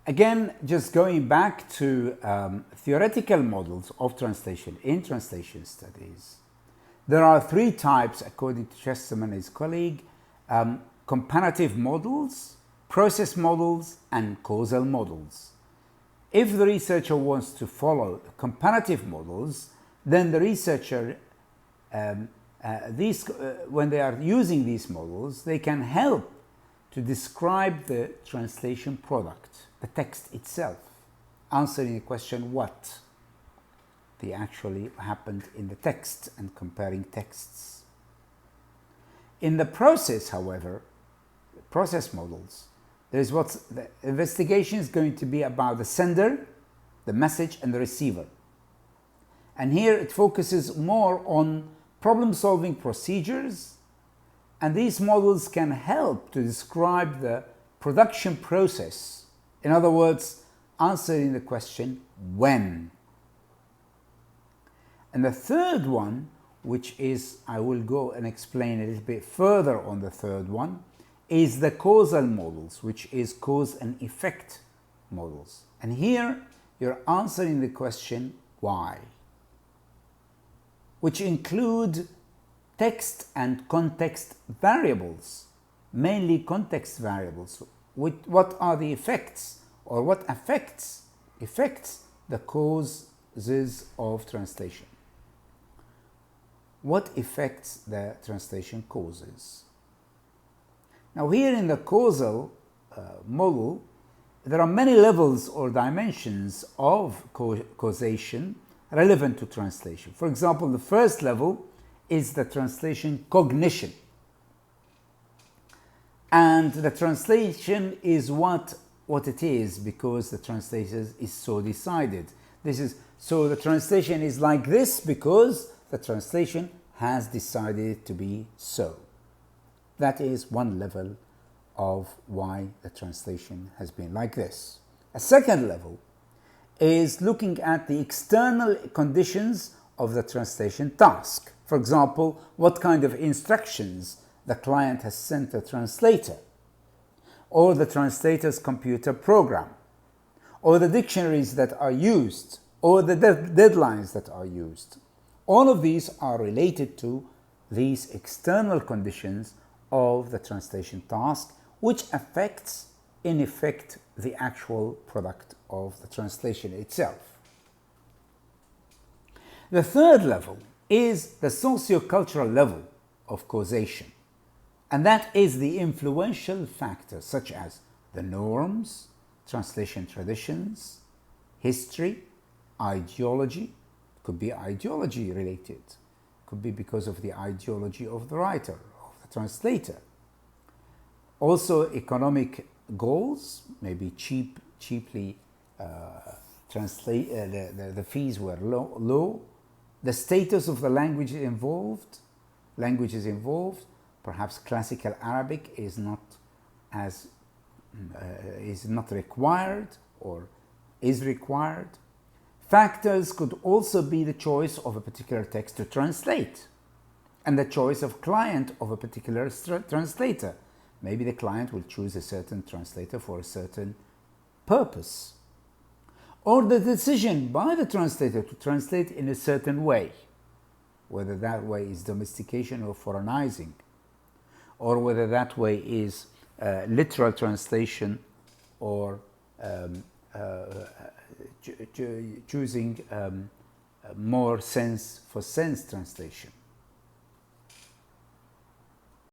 Again, just going back to theoretical models of translation in translation studies, there are three types, according to Chesterman and his colleague: comparative models, process models, and causal models. If the researcher wants to follow comparative models, then the researcher, when they are using these models, they can help to describe the translation product, the text itself, answering the question what actually happened in the text and comparing texts. In the process, however, process models, there's what the investigation is going to be about: the sender, the message, and the receiver. And here it focuses more on problem-solving procedures, and these models can help to describe the production process. In other words, answering the question when. And the third one, which is, I will go and explain a little bit further on the third one, is the causal models, which is cause and effect models. And here you're answering the question why, which include text and context variables, mainly context variables. What are the effects, or what affects the causes of translation? What affects the translation causes? Now here in the causal model, there are many levels or dimensions of causation relevant to translation. For example, the first level is the translation cognition. And the translation is what it is because the translator is so decided. So the translation is like this because the translation has decided to be so. That is one level of why the translation has been like this. A second level is looking at the external conditions of the translation task. For example, what kind of instructions the client has sent the translator, or the translator's computer program, or the dictionaries that are used, or the deadlines that are used. All of these are related to these external conditions of the translation task, which affects, in effect, the actual product of the translation itself. The third level is the socio-cultural level of causation, and that is the influential factors such as the norms, translation traditions, history, ideology. Could be ideology related, could be because of the ideology of the writer, of the translator. Also economic goals, maybe cheaply the fees were low. The status of the language involved, perhaps classical Arabic is not required or is required. Factors could also be the choice of a particular text to translate and the choice of client of a particular translator. Maybe the client will choose a certain translator for a certain purpose. Or the decision by the translator to translate in a certain way, whether that way is domestication or foreignizing, or whether that way is literal translation or choosing more sense for sense translation.